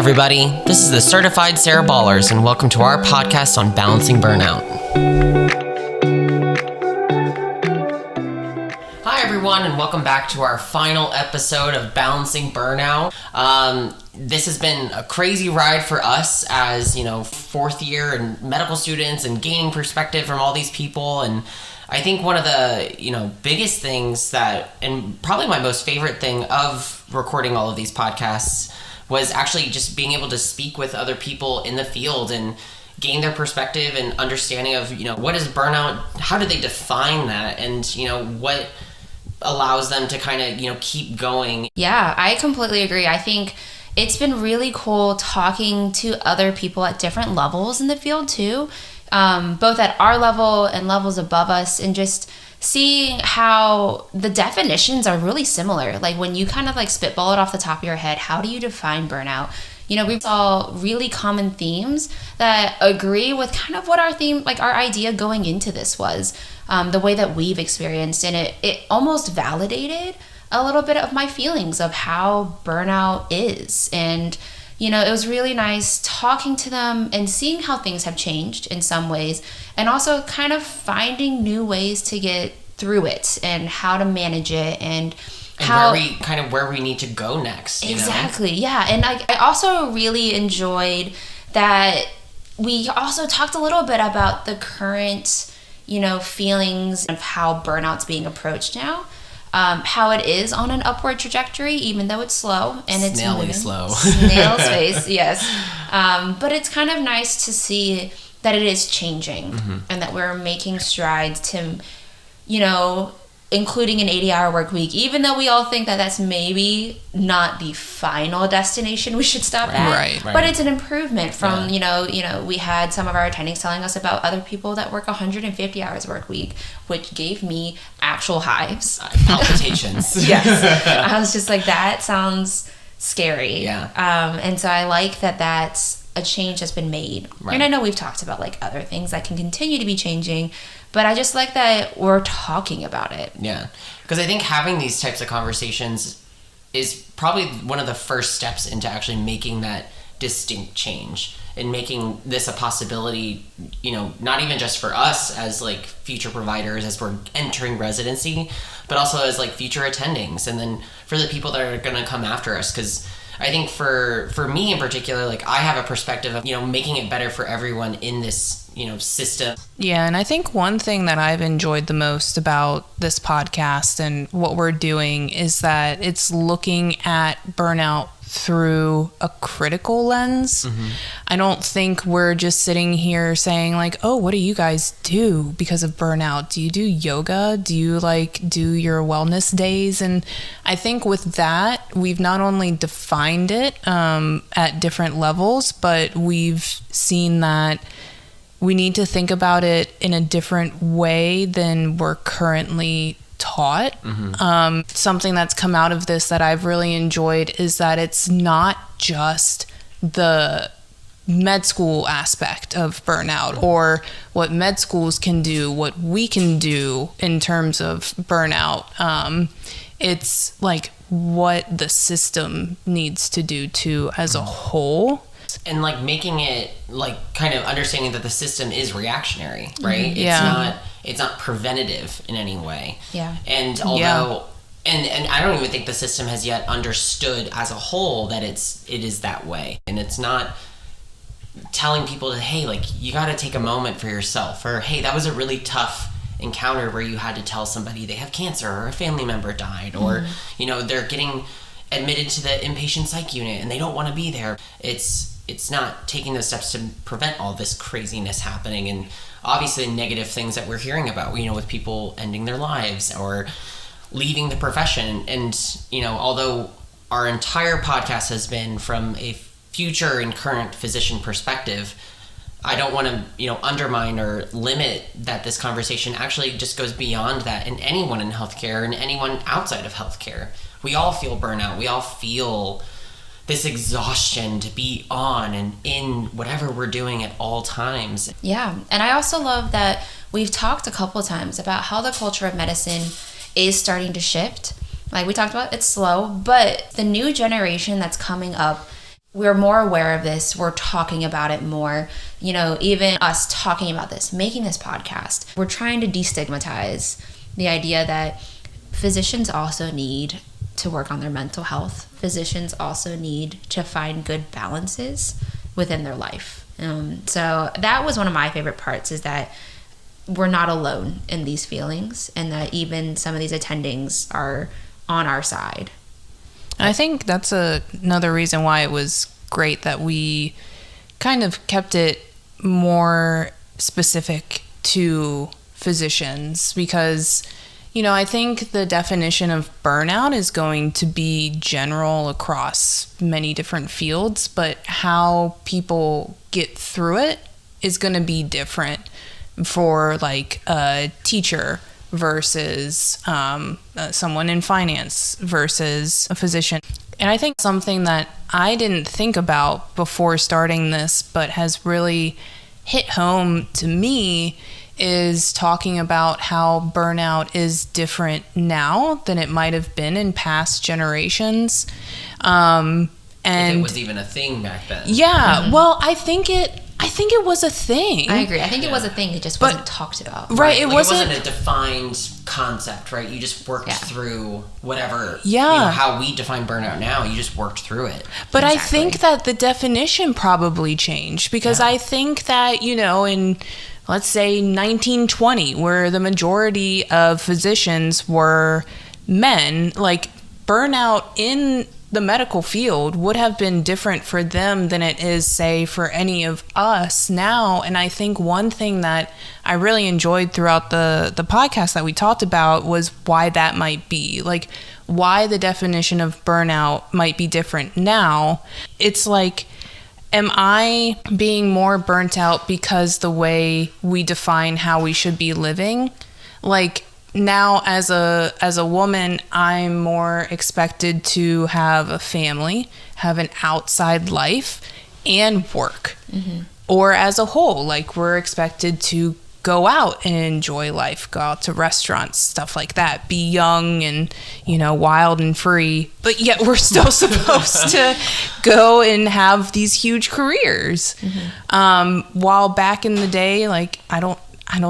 everybody. This is the Certified Sarah Ballers, and welcome to our podcast on balancing burnout. Hi, everyone, and welcome back to our final episode of Balancing Burnout. This has been a crazy ride for us as, fourth year and medical students and gaining perspective from all these people. And I think one of the, biggest things and probably my most favorite thing of recording all of these podcasts was actually just being able to speak with other people in the field and gain their perspective and understanding of, what is burnout, how do they define that, and, what allows them to kind of, keep going. Yeah, I completely agree. I think it's been really cool talking to other people at different levels in the field too, both at our level and levels above us, and just seeing how the definitions are really similar. Like when you kind of spitball it off the top of your head, how do you define burnout? We saw really common themes that agree with kind of what our idea going into this was, the way that we've experienced. And it almost validated a little bit of my feelings of how burnout is. And, it was really nice talking to them and seeing how things have changed in some ways, and also kind of finding new ways to get through it and how to manage it and how where we need to go next. Exactly. Yeah. And I also really enjoyed that we also talked a little bit about the current, feelings of how burnout's being approached now. How it is on an upward trajectory, even though it's slow and it's snailly slow. Snail's pace, yes. But it's kind of nice to see that it is changing, mm-hmm. and that we're making strides to, including an 80-hour work week, even though we all think that that's maybe not the final destination we should stop at. Right. But it's an improvement from, we had some of our attendings telling us about other people that work 150 hours work week, which gave me actual hives. Palpitations. Yes. I was just like, that sounds scary. Yeah. And so I like that that's a change that's been made. Right. And I know we've talked about other things that can continue to be changing, but I just like that we're talking about it. Yeah. Because I think having these types of conversations is probably one of the first steps into actually making that distinct change and making this a possibility, not even just for us as future providers as we're entering residency, but also as future attendings, and then for the people that are going to come after us. Because I think for me in particular, I have a perspective of, making it better for everyone in this, system. Yeah, and I think one thing that I've enjoyed the most about this podcast and what we're doing is that it's looking at burnout through a critical lens. Mm-hmm. I don't think we're just sitting here saying oh, what do you guys do because of burnout? Do you do yoga? Do you do your wellness days? And I think with that, we've not only defined it at different levels, but we've seen that we need to think about it in a different way than we're currently taught. Mm-hmm. Something that's come out of this that I've really enjoyed is that it's not just the med school aspect of burnout or what med schools can do, what we can do in terms of burnout. It's what the system needs to do too as a whole. And making it kind of understanding that the system is reactionary, right? Mm-hmm. It's not preventative in any way. Yeah. And although and I don't even think the system has yet understood as a whole that it is that way. And it's not telling people to, hey, you got to take a moment for yourself, or hey, that was a really tough encounter where you had to tell somebody they have cancer or a family member died, or they're getting admitted to the inpatient psych unit and they don't want to be there. It's not taking those steps to prevent all this craziness happening, and obviously negative things that we're hearing about, with people ending their lives or leaving the profession. And, although our entire podcast has been from a future and current physician perspective, I don't want to, undermine or limit that this conversation actually just goes beyond that, and anyone in healthcare and anyone outside of healthcare. We all feel burnout. We all feel this exhaustion to be on and in whatever we're doing at all times. Yeah. And I also love that we've talked a couple of times about how the culture of medicine is starting to shift. We talked about, it's slow, but the new generation that's coming up we're more aware of this. We're talking about it more. You know, even us talking about this, making this podcast, we're trying to destigmatize the idea that physicians also need to work on their mental health. Physicians also need to find good balances within their life. So that was one of my favorite parts, is that we're not alone in these feelings, and that even some of these attendings are on our side. And I think that's another reason why it was great that we kind of kept it more specific to physicians, because, you know, I think the definition of burnout is going to be general across many different fields, but how people get through it is going to be different for like a teacher versus someone in finance versus a physician. And I think something that I didn't think about before starting this, but has really hit home to me, is talking about how burnout is different now than it might have been in past generations. And if it was even a thing back then. Yeah, well, I think it was a thing. I agree. I think it was a thing. It just wasn't talked about. Right. It Like, wasn't a defined concept, right? You just worked through whatever. Yeah. You know, how we define burnout now, you just worked through it. But exactly. I think that the definition probably changed, because I think that, you know, in, let's say, 1920, where the majority of physicians were men, like, burnout in the medical field would have been different for them than it is, say, for any of us now. And I think one thing that I really enjoyed throughout the podcast that we talked about was why that might be. Like, why the definition of burnout might be different now. It's like, am I being more burnt out because the way we define how we should be living? Like, now as a woman, I'm more expected to have a family, have an outside life, and work. Mm-hmm. Or as a whole, like, we're expected to go out and enjoy life, go out to restaurants, stuff like that, be young and, you know, wild and free, but yet we're still supposed to go and have these huge careers. Mm-hmm. While back in the day, like, I don't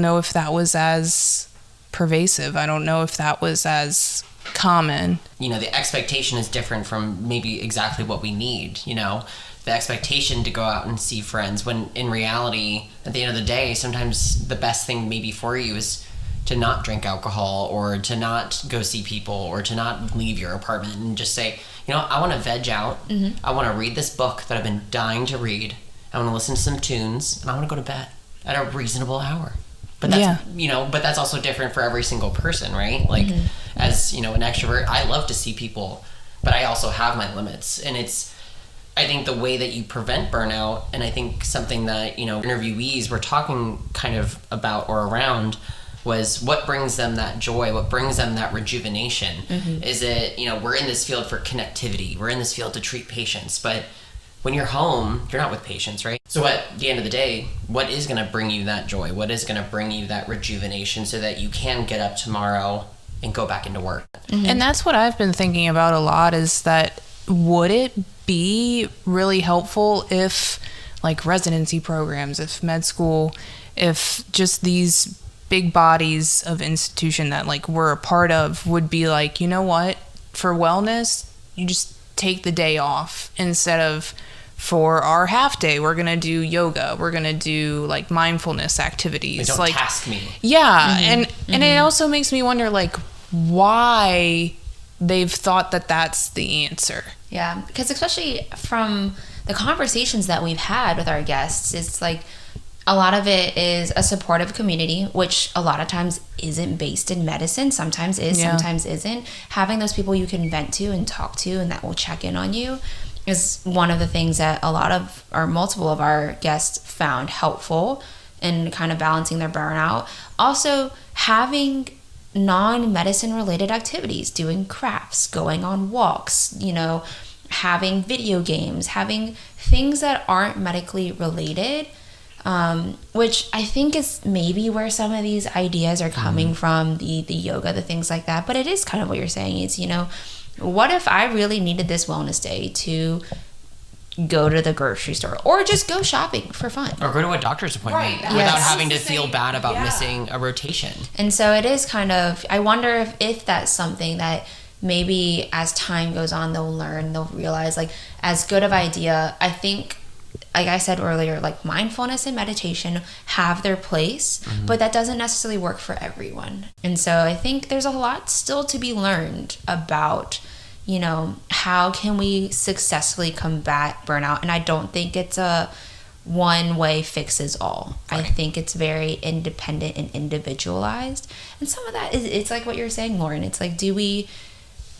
know if that was as pervasive. I don't know if that was as common. You know, the expectation is different from maybe exactly what we need, you know? The expectation to go out and see friends, when in reality, at the end of the day, sometimes the best thing maybe for you is to not drink alcohol, or to not go see people, or to not leave your apartment, and just say, you know, I want to veg out. Mm-hmm. I want to read this book that I've been dying to read. I want to listen to some tunes, and I want to go to bed at a reasonable hour. But that's, you know, but that's also different for every single person, right? Like, as, you know, an extrovert, I love to see people, but I also have my limits. And it's, I think the way that you prevent burnout, and I think something that, you know, interviewees were talking kind of about or around, was what brings them that joy, what brings them that rejuvenation. Mm-hmm. Is it, you know, we're in this field for connectivity, we're in this field to treat patients, but when you're home, you're not with patients, right? So at the end of the day, what is going to bring you that joy? What is going to bring you that rejuvenation so that you can get up tomorrow and go back into work? Mm-hmm. And that's what I've been thinking about a lot, is that would it be really helpful if, like, residency programs, if med school, if just these big bodies of institution that, like, we're a part of would be like, you know what, for wellness, you just take the day off, instead of, for our half day, we're gonna do yoga, we're gonna do, like, mindfulness activities. They don't like, task me. Yeah, and it also makes me wonder, like, why they've thought that that's the answer. Yeah, because especially from the conversations that we've had with our guests, it's like a lot of it is a supportive community, which a lot of times isn't based in medicine. Sometimes is, sometimes isn't. Having those people you can vent to and talk to and that will check in on you is one of the things that a lot of, or multiple of our guests found helpful in kind of balancing their burnout. Also, having non-medicine related activities, doing crafts, going on walks, you know, having video games, having things that aren't medically related, which I think is maybe where some of these ideas are coming from, the yoga, the things like that. But it is kind of what you're saying is, you know, what if I really needed this wellness day to go to the grocery store or just go shopping for fun. Or go to a doctor's appointment Right, without Yes. having to feel bad about missing a rotation. And so it is kind of, I wonder if that's something that maybe as time goes on, they'll learn, they'll realize, like, as good of idea, I think, like I said earlier, like mindfulness and meditation have their place, but that doesn't necessarily work for everyone. And so I think there's a lot still to be learned about, you know, how can we successfully combat burnout? And I don't think it's a one way fixes all. I think it's very independent and individualized. And some of that is, it's like what you're saying, Lauren. It's like,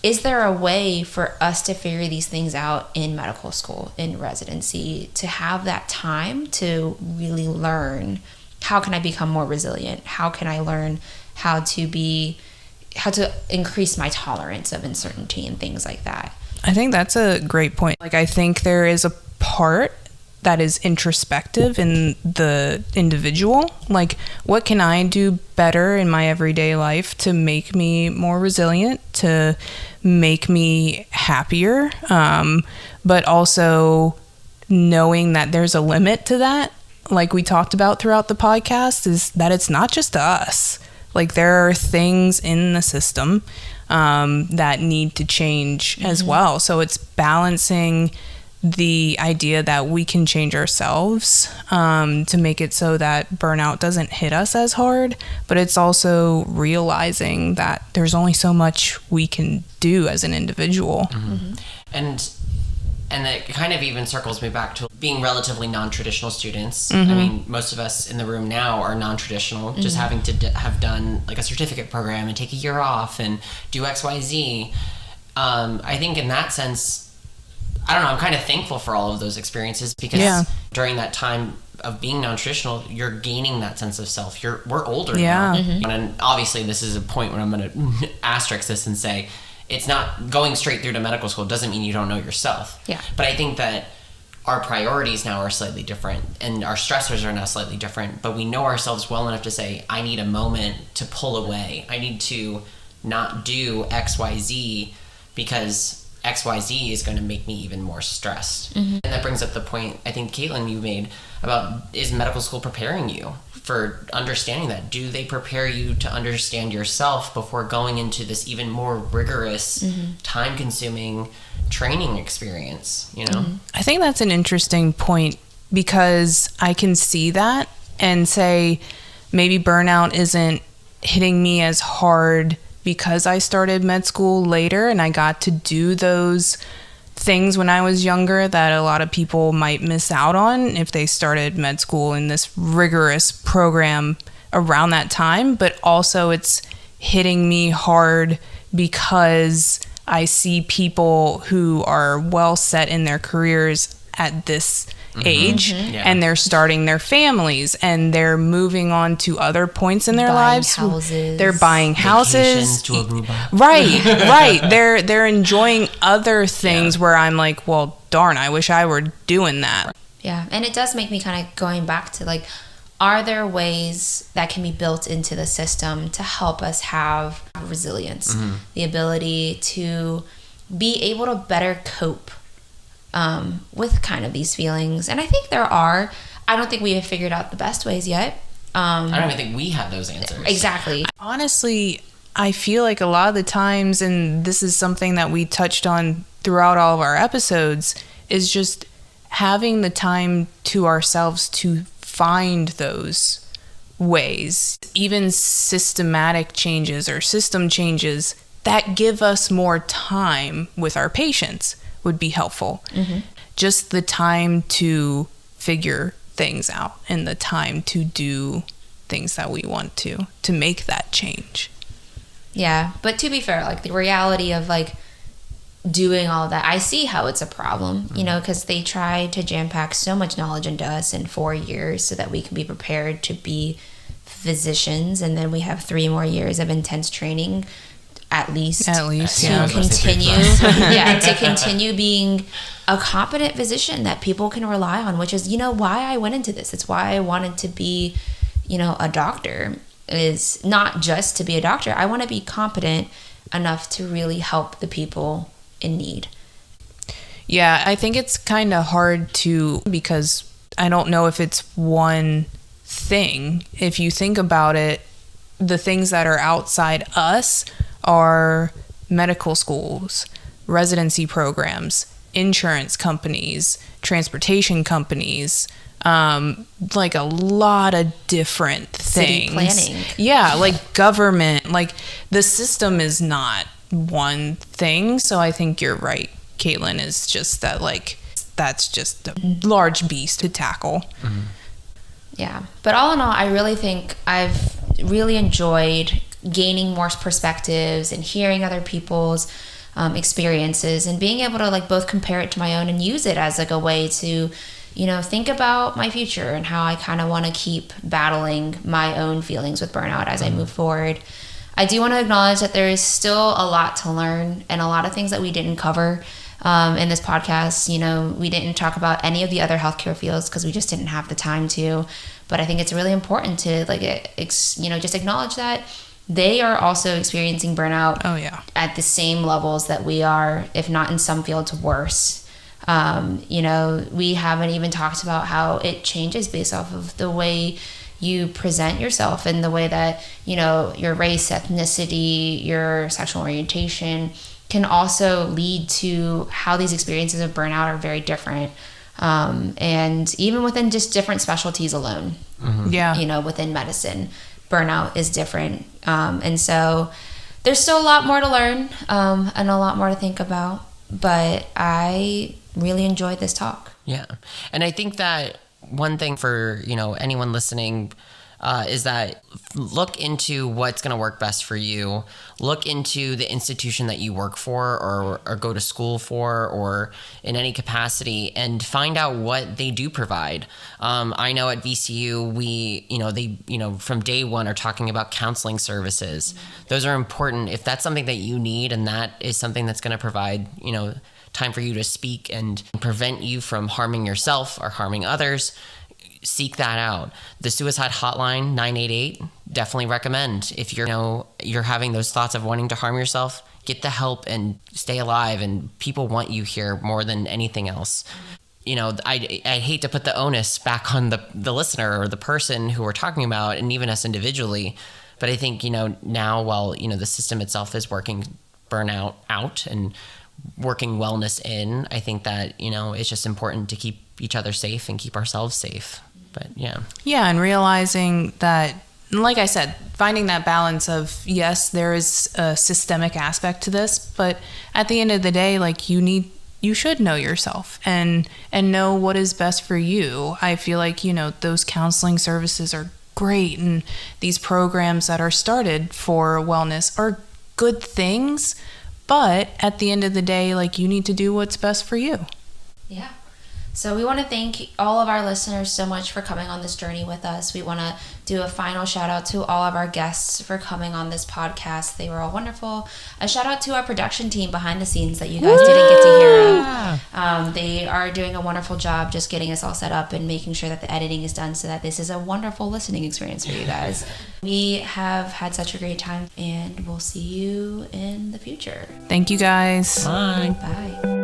is there a way for us to figure these things out in medical school, in residency, to have that time to really learn, how can I become more resilient? How can I learn how to increase my tolerance of uncertainty and things like that? I think that's a great point. Like, I think there is a part that is introspective in the individual. Like, what can I do better in my everyday life to make me more resilient, to make me happier? But also knowing that there's a limit to that, like we talked about throughout the podcast, is that it's not just us. Like, there are things in the system that need to change as well. So it's balancing the idea that we can change ourselves to make it so that burnout doesn't hit us as hard, but it's also realizing that there's only so much we can do as an individual. And it kind of even circles me back to being relatively non-traditional students. I mean, most of us in the room now are non-traditional, just having to have done like a certificate program and take a year off and do XYZ. I think in that sense, I don't know, I'm kind of thankful for all of those experiences because during that time of being non-traditional, you're gaining that sense of self. We're older now. And obviously this is a point where I'm going to asterisk this and say, it's not going straight through to medical school doesn't mean you don't know yourself. Yeah. But I think that our priorities now are slightly different and our stressors are now slightly different, but we know ourselves well enough to say, I need a moment to pull away. I need to not do XYZ because XYZ is going to make me even more stressed. And that brings up the point I think, Caitlin, you made about, is medical school preparing you for understanding that? Do they prepare you to understand yourself before going into this even more rigorous, time-consuming training experience, you know? I think that's an interesting point because I can see that and say maybe burnout isn't hitting me as hard because I started med school later and I got to do those things when I was younger that a lot of people might miss out on if they started med school in this rigorous program around that time. But also it's hitting me hard because I see people who are well set in their careers at this age and they're starting their families and they're moving on to other points in their Buying lives. houses. They're buying houses. Vacations to Aruba. Right. They're enjoying other things where I'm like, well, darn, I wish I were doing that. Yeah, and it does make me kind of going back to like, are there ways that can be built into the system to help us have resilience, the ability to be able to better cope with kind of these feelings? And I think there are. I don't think we have figured out the best ways yet. I don't even think we have those answers. Exactly. Honestly, I feel like a lot of the times, and this is something that we touched on throughout all of our episodes, is just having the time to ourselves to find those ways, even systematic changes or system changes that give us more time with our patients would be helpful. Just the time to figure things out and the time to do things that we want to make that change. Yeah, but to be fair, like the reality of like doing all that, I see how it's a problem, you know, because they try to jam pack so much knowledge into us in 4 years so that we can be prepared to be physicians, and then we have 3 more years of intense training at least yeah. to continue to continue being a competent physician that people can rely on, which is, you know, why I went into this. It's why I wanted to be, you know, a doctor, is not just to be a doctor. I want to be competent enough to really help the people in need. Yeah, I think it's kind of hard to, because I don't know if it's one thing. If you think about it, the things that are outside us are medical schools, residency programs, insurance companies, transportation companies, like a lot of different City things. planning. Yeah, like government, like the system is not one thing. So I think you're right, Caitlin, is just that, like, that's just a large beast to tackle. Yeah. But all in all, I really think I've really enjoyed gaining more perspectives and hearing other people's experiences and being able to like both compare it to my own and use it as like a way to, you know, think about my future and how I kind of want to keep battling my own feelings with burnout as I move forward. I do want to acknowledge that there is still a lot to learn and a lot of things that we didn't cover in this podcast. You know, we didn't talk about any of the other healthcare fields because we just didn't have the time to. But I think it's really important to like, you know, just acknowledge that they are also experiencing burnout. Oh, yeah. At the same levels that we are, if not in some fields worse. You know, we haven't even talked about how it changes based off of the way you present yourself and the way that, you know, your race, ethnicity, your sexual orientation can also lead to how these experiences of burnout are very different. And even within just different specialties alone, Yeah. you know, within medicine, burnout is different. And so there's still a lot more to learn and a lot more to think about. But I really enjoyed this talk. Yeah. And I think that one thing for, you know, anyone listening is that look into what's going to work best for you. Look into the institution that you work for or go to school for or in any capacity and find out what they do provide. I know at VCU, they from day one are talking about counseling services. Those are important. If that's something that you need and that is something that's going to provide, you know, time for you to speak and prevent you from harming yourself or harming others, seek that out. The suicide hotline 988, definitely recommend. If you're having those thoughts of wanting to harm yourself, get the help and stay alive, and people want you here more than anything else. You know, I hate to put the onus back on the listener or the person who we're talking about, and even us individually, but I think, you know, now while, you know, the system itself is working burnout out and working wellness in, I think that, you know, it's just important to keep each other safe and keep ourselves safe. But yeah. Yeah, and realizing that, like I said, finding that balance of, yes, there is a systemic aspect to this, but at the end of the day, like you should know yourself and know what is best for you. I feel like, you know, those counseling services are great, and these programs that are started for wellness are good things, but at the end of the day, like, you need to do what's best for you. Yeah. So we want to thank all of our listeners so much for coming on this journey with us. We want to do a final shout out to all of our guests for coming on this podcast. They were all wonderful. A shout out to our production team behind the scenes that you guys didn't get to hear of. They are doing a wonderful job just getting us all set up and making sure that the editing is done so that this is a wonderful listening experience for you guys. We have had such a great time, and we'll see you in the future. Thank you, guys. Bye. Bye.